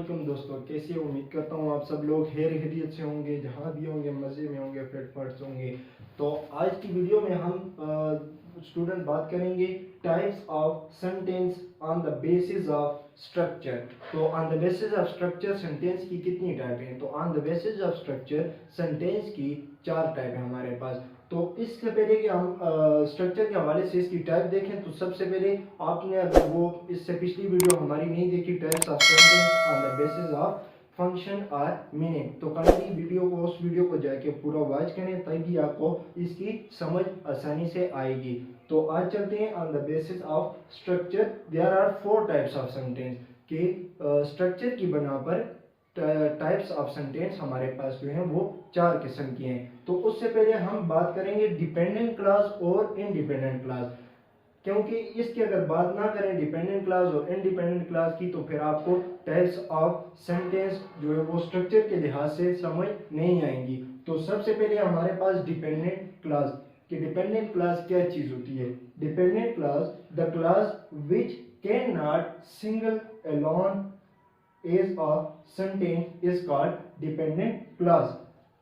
वालेकुम दोस्तों, कैसे हो? उम्मीद करता हूँ आप सब लोग खैरियत से होंगे, जहाँ भी होंगे मज़े में होंगे, फिट फाट होंगे। तो आज की वीडियो में हम स्टूडेंट बात करेंगे types of sentence on the basis of structure. तो on the basis of structure sentence की कितनी टाइप हैं? तो on the basis of structure sentence की 4 टाइप है हमारे पास। तो इससे पहले कि हम स्ट्रक्चर के हवाले से इसकी टाइप देखें, तो सबसे पहले आपने अगर वो इससे पिछली वीडियो हमारी नहीं देखी, types of sentence on the basis of function और मीनिंग, तो काइंडली वीडियो को उस वीडियो को जाके पूरा वॉच करें, तभी आपको इसकी समझ आसानी से आएगी। तो आज चलते हैं on the basis of structure. There are 4 types of sentence के स्ट्रक्चर की बना पर टाइप्स ऑफ सेंटेंस हमारे पास जो है वो 4 किस्म की हैं। तो उससे पहले हम बात करेंगे डिपेंडेंट क्लास और इंडिपेंडेंट क्लास, क्योंकि इसकी अगर बात ना करें डिपेंडेंट क्लास और इंडिपेंडेंट क्लास की, तो फिर आपको टाइप्स ऑफ सेंटेंस जो है वो स्ट्रक्चर के लिहाज से समझ नहीं आएंगी। तो सबसे पहले हमारे पास डिपेंडेंट क्लास कि डिपेंडेंट क्लास क्या चीज होती है। Dependent clause the clause which can not single alone as a sentence is called dependent clause.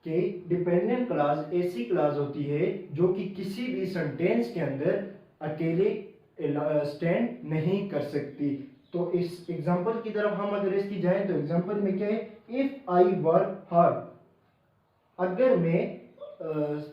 कि डिपेंडेंट क्लास ऐसी क्लास होती है जो कि किसी भी सेंटेंस के अंदर अकेले स्टैंड नहीं कर सकती। तो इस एग्जांपल की तरफ हम अगर इसकी जाएं, तो एग्जांपल में क्या है? इफ आई वर्क हार्ड, अगर मैं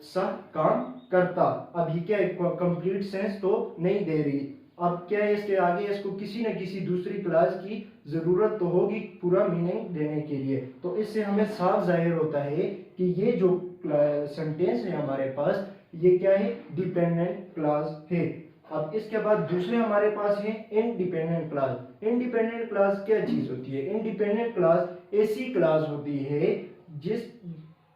सख्त काम करता। अब ये क्या है? कंप्लीट सेंस तो नहीं दे रही। अब क्या है? इसके आगे इसको किसी न किसी दूसरी क्लास की जरूरत तो होगी पूरा मीनिंग देने के लिए। तो इससे हमें साफ जाहिर होता है कि ये जो सेंटेंस है हमारे पास, ये क्या है? डिपेंडेंट क्लास है। अब इसके बाद दूसरे हमारे पास है इंडिपेंडेंट क्लास। इंडिपेंडेंट क्लास क्या चीज होती है? इंडिपेंडेंट क्लास ऐसी क्लास होती है जिस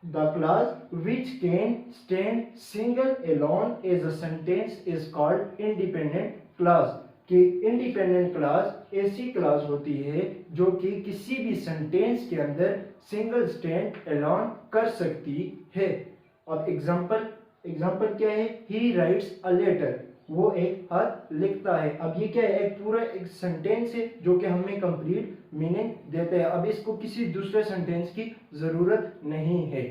the class which can stand single alone as a sentence is called independent class। कि इंडिपेंडेंट क्लास ऐसी क्लास होती है जो कि किसी भी सेंटेंस के अंदर सिंगल स्टैंड अलोन कर सकती है। अब एग्जांपल क्या है? ही राइट्स अ लेटर, वो एक खत लिखता है। अब ये क्या है? एक पूरा एक सेंटेंस है जो कि हमें कंप्लीट मीनिंग देता है। अब इसको किसी दूसरे सेंटेंस की जरूरत नहीं है।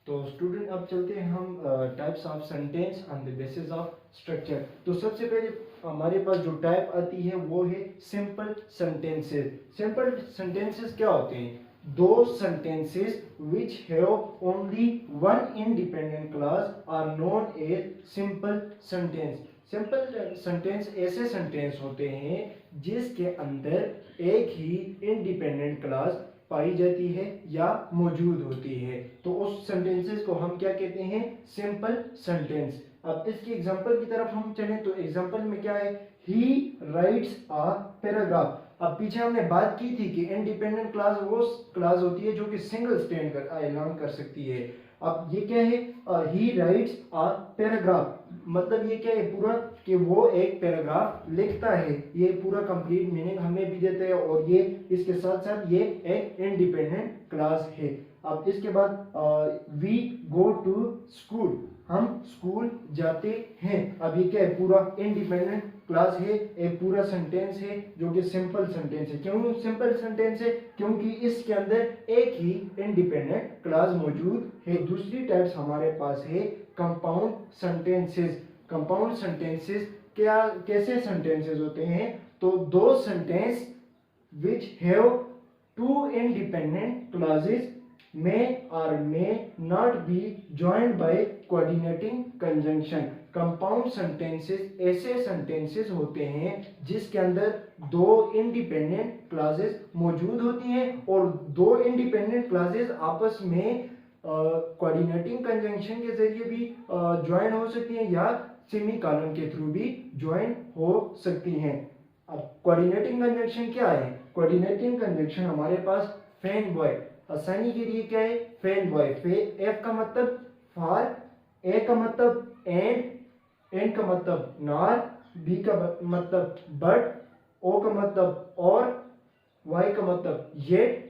तो स्टूडेंट अब चलते हैं हम types of sentence on the basis of structure. तो सबसे पहले हमारे पास जो टाइप आती है वो है सिंपल सेंटेंसेस। सिंपल सेंटेंसेस क्या होते हैं? दो sentences which have only one independent class are known as simple sentence। Simple sentence ऐसे सेंटेंस होते हैं जिसके अंदर एक ही इंडिपेंडेंट क्लास पाई जाती है या मौजूद होती है। तो उस सेंटेंसेस को हम क्या कहते हैं? Simple sentence. अब इसकी एग्जांपल की तरफ हम चलें, तो एग्जांपल में क्या है? ही राइट्स अ पैराग्राफ। अब पीछे हमने बात की थी कि इंडिपेंडेंट क्लास वो क्लास होती है जो कि सिंगल स्टैंड कर ऐलान कर सकती है। अब ये क्या है? ही राइट्स अ पैराग्राफ, मतलब ये क्या है पूरा? कि वो एक पैराग्राफ लिखता है। ये पूरा कंप्लीट मीनिंग हमें भी देता है और ये इसके साथ साथ ये एक इंडिपेंडेंट क्लास है। अब इसके बाद वी गो टू स्कूल, हम स्कूल जाते हैं। अब ये क्या है? पूरा इंडिपेंडेंट क्लास है, एक पूरा सेंटेंस है जो कि सिंपल सेंटेंस है। क्यों सिंपल सेंटेंस है? क्योंकि इसके अंदर एक ही इंडिपेंडेंट क्लास मौजूद है। दूसरी टाइप्स हमारे पास है कंपाउंड सेंटेंसेस। कंपाउंड सेंटेंसेस क्या कैसे सेंटेंसेस होते हैं? तो दो sentence which have two independent clauses may or may not be joined by coordinating conjunction। Compound sentences ऐसे सेंटेंसेस होते हैं जिसके अंदर दो इंडिपेंडेंट क्लासेस मौजूद होती हैं और दो इंडिपेंडेंट क्लासेस आपस में कोऑर्डिनेटिंग कंजंक्शन के जरिए भी ज्वाइन हो सकती हैं या सेमी कॉलन के थ्रू भी ज्वाइन हो सकती हैं। अब कोऑर्डिनेटिंग कंजंक्शन क्या है? कोऑर्डिनेटिंग कंजंक्शन हमारे पास फैन बॉय, आसानी के लिए क्या है? Fan boy. एफ का मतलब फॉर, ए का मतलब एंड, एन का मतलब नॉर, बी का मतलब बट, ओ का मतलब और, वाई का मतलब येट,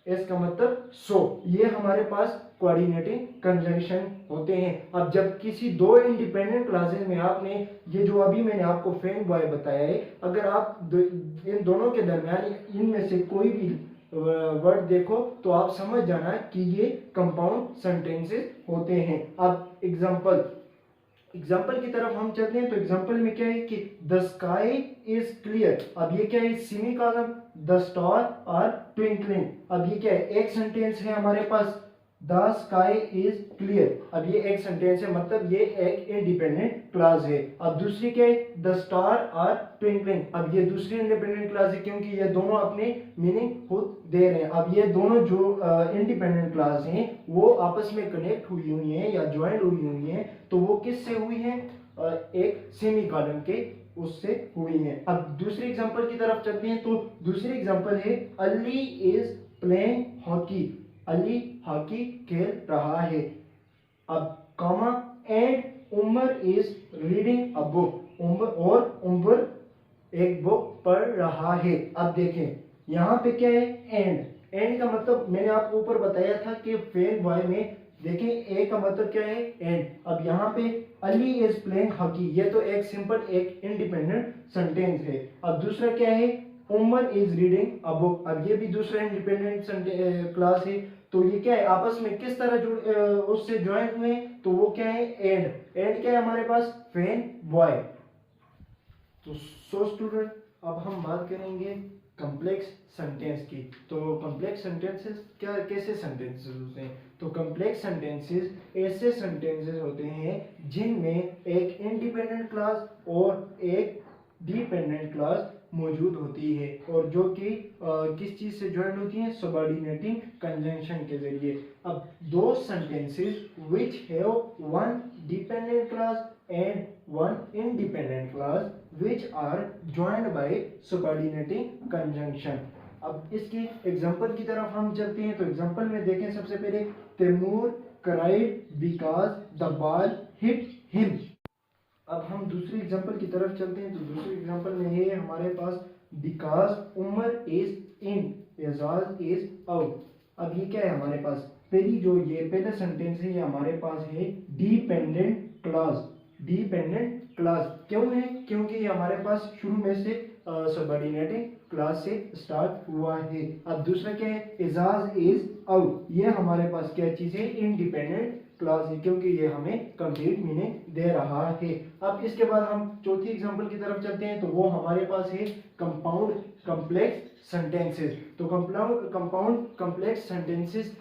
एस का मतलब सो। ये हमारे पास कोऑर्डिनेटिंग कंजंक्शन होते हैं। अब जब किसी दो इंडिपेंडेंट क्लासेस में आपने ये जो अभी मैंने आपको फैन बॉय बताया है, अगर आप इन दोनों के दरमियान इनमें से कोई भी वर्ड देखो तो आप समझ जाना कि ये कंपाउंड सेंटेंसेस होते हैं। अब एग्जाम्पल की तरफ हम चलते हैं। तो एग्जाम्पल में क्या है कि द स्काई इज क्लियर। अब ये क्या है, semicolon, the star are twinkling. अब ये क्या है, एक सेंटेंस है हमारे पास, द स्काई इज क्लियर। अब ये एक सेंटेंस है, मतलब ये एक इंडिपेंडेंट क्लास है। अब दूसरी क्या है, द स्टार आर ट्विंकलिंग। अब ये दूसरी इंडिपेंडेंट क्लास है क्योंकि ये दोनों अपने मीनिंग खुद दे रहे हैं। अब ये दोनों जो इंडिपेंडेंट क्लास हैं वो आपस में कनेक्ट हुई हैं या ज्वाइंट हुई हैं। तो वो किससे हुई हैं, एक सेमी कॉलम के उससे हुई हैं। अब दूसरी एग्जांपल की तरफ चलते हैं। तो दूसरी एग्जांपल है Ali is playing hockey. Ali hockey खेल रहा है। अब comma and Umar is reading a book. Umar एक बुक पढ़ रहा है। अब देखें यहाँ पे क्या है, एंड का मतलब मैंने आपको ऊपर बताया था कि फेल बॉय में देखें ए का मतलब क्या है, एंड। अब यहाँ पे अली इज प्लेइंग हॉकी, ये तो एक सिंपल एक इंडिपेंडेंट सेंटेंस है। अब दूसरा क्या है, Umar is reading a book. अब ये भी दूसरा इंडिपेंडेंट क्लास है। तो ये क्या है, आपस में किस तरह उससे ज्वाइन हुए, तो वो क्या है, एंड क्या है हमारे पास, फेन बॉय। तो सो स्टूडेंट, अब हम बात करेंगे कॉम्प्लेक्स सेंटेंस की। तो कॉम्प्लेक्स सेंटेंसेस क्या, कैसे सेंटेंसेस होते हैं। तो कॉम्प्लेक्स सेंटेंसेस ऐसे सेंटेंसेस होते हैं जिनमें एक इंडिपेंडेंट क्लास और एक डिपेंडेंट क्लास मौजूद होती है, और जो कि किस चीज से ज्वाइन होती है, सबऑर्डिनेटिंग कंजंक्शन के जरिए। अब दो sentences which have one dependent class and one independent class which are joined by subordinating conjunction। अब इसकी एग्जांपल की तरफ हम चलते हैं। तो एग्जांपल में देखें सबसे पहले, Taimur cried because the ball hit him। अब हम दूसरी एग्जांपल की तरफ चलते हैं। तो दूसरी एग्जांपल में है हमारे पास, because Umar is in, Ejaz is out. अब ये क्या है हमारे पास, पहली जो ये पहला सेंटेंस है ये हमारे पास है डिपेंडेंट क्लास। डिपेंडेंट क्लास क्यों है, क्योंकि ये हमारे पास शुरू में से सबऑर्डिनेटिंग क्लास से स्टार्ट हुआ है। अब दूसरा क्या है, एजाज इज आउट, ये हमारे पास क्या चीज है, इंडिपेंडेंट क्लास है, क्योंकि ये हमें कंप्लीट मीनिंग दे रहा है। अब इसके बाद हम चौथी एग्जांपल की तरफ चलते हैं। तो वो हमारे पास है कंपाउंड कॉम्प्लेक्स सेंटेंसेस। तो कंपाउंड कॉम्प्लेक्स सेंटेंसेस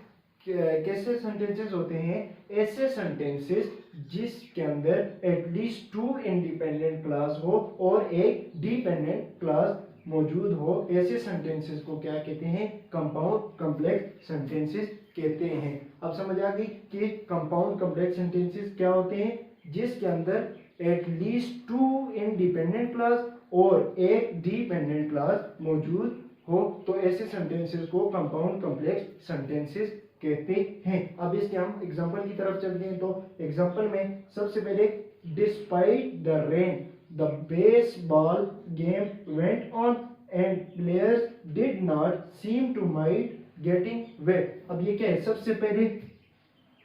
कैसे सेंटेंसेस होते हैं, ऐसे सेंटेंसेस जिसके अंदर एटलीस्ट टू इंडिपेंडेंट क्लास हो और एक डिपेंडेंट क्लास मौजूद हो, ऐसे सेंटेंसेस को क्या कहते हैं, कंपाउंड कॉम्प्लेक्स सेंटेंसेस कहते हैं। अब समझ आ गई कि कंपाउंड कॉम्प्लेक्स सेंटेंसेस क्या होते हैं, जिसके अंदर एटलीस्ट टू इंडिपेंडेंट क्लास और एक डिपेंडेंट क्लास मौजूद हो, तो ऐसे सेंटेंसेस को कंपाउंड कॉम्प्लेक्स सेंटेंसेस कहते हैं। अब इसके हम एग्जांपल की तरफ चलते हैं। तो एग्जांपल में सबसे पहले, despite the rain the baseball game went on and players did not seem to mind getting wet. अब ये क्या है, सबसे पहले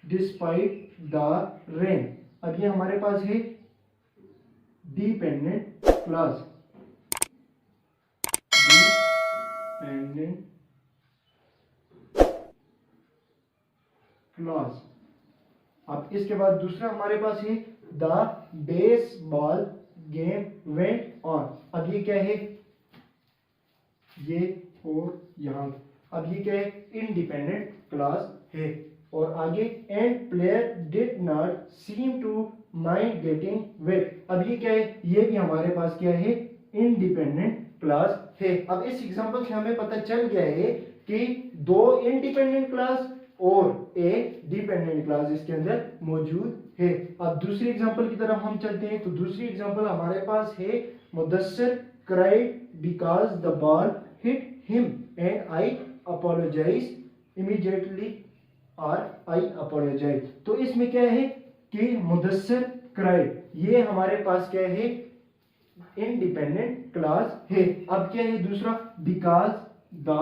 डिस्पाइट द रेन। अब ये हमारे पास है डिपेंडेंट क्लास, डिपेंडेंट क्लास। अब इसके बाद दूसरा हमारे पास है the baseball game went on. अब ये क्या है, ये और यहाँ, अब ये क्या है, इंडिपेंडेंट क्लास है। और आगे, and player did not seem to mind getting wet. अब ये क्या है, ये भी हमारे पास क्या है, इंडिपेंडेंट क्लास है। अब इस एग्जांपल से हमें पता चल गया है कि दो इंडिपेंडेंट क्लास और एक डिपेंडेंट क्लास इसके अंदर मौजूद है। अब दूसरी एग्जांपल की तरफ हम चलते हैं। तो दूसरी एग्जांपल हमारे पास है, Mudassir cried because the ball hit him and I apologise immediately, और आई अपोलोजाइज। तो इसमें क्या है कि मुदस्सिर क्राइड, ये हमारे पास क्या है, इंडिपेंडेंट क्लास है। अब क्या है दूसरा, because the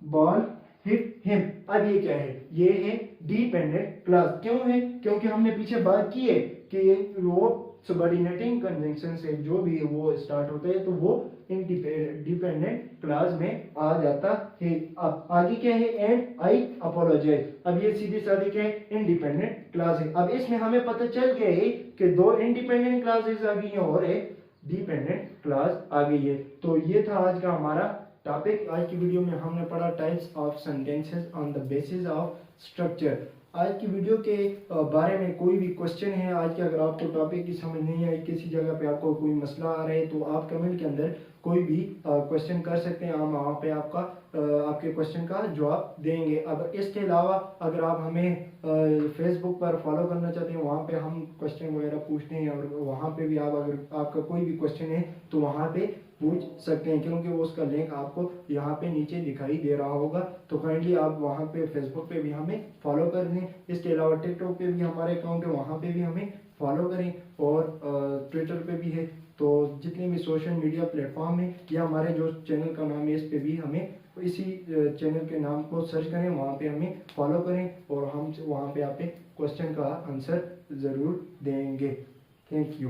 ball hit him. अब ये क्या है, ये है डिपेंडेंट क्लास। क्यों है, क्योंकि हमने पीछे बात की है कि वो सबऑर्डिनेटिंग कंजंक्शन से जो भी वो स्टार्ट होता है तो वो डिपेंडेंट क्लास में आ जाता है। अब आगे क्या है, एंड आई अपोलोजाइज। अब ये सीधी सादी क्या है, इंडिपेंडेंट क्लास है। अब इसमें हमें पता चल गया है कि दो इंडिपेंडेंट क्लासेस आ गई हैं और एक डिपेंडेंट क्लास आ गई है। तो ये था आज का हमारा टॉपिक। आज की वीडियो में हमने पढ़ा types of sentences on the basis of structure. आज की वीडियो के बारे में कोई भी क्वेश्चन है आज के, अगर आपको टॉपिक की समझ नहीं आई, किसी जगह पे आपको कोई मसला आ रहा है, तो आप कमेंट के अंदर कोई भी क्वेश्चन कर सकते हैं। हम वहाँ पे आपके क्वेश्चन का जवाब देंगे। अब इसके अलावा अगर आप हमें फेसबुक पर फॉलो करना चाहते हैं, वहाँ पे हम क्वेश्चन वगैरह पूछते हैं और वहाँ पे भी आप, अगर आपका कोई भी क्वेश्चन है तो वहाँ पे पूछ सकते हैं, क्योंकि वो उसका लिंक आपको यहाँ पे नीचे दिखाई दे रहा होगा। तो काइंडली आप वहाँ पे फेसबुक पे भी हमें फॉलो कर दें। इसके अलावा टिकटॉक पे भी हमारे अकाउंट है, वहाँ पे भी हमें फॉलो करें, और ट्विटर पे भी है। तो जितने भी सोशल मीडिया प्लेटफॉर्म है या हमारे जो चैनल का नाम है, इस पे भी हमें इसी चैनल के नाम को सर्च करें, वहाँ पे हमें फॉलो करें और हम वहाँ पे आप क्वेश्चन का आंसर ज़रूर देंगे। Thank you.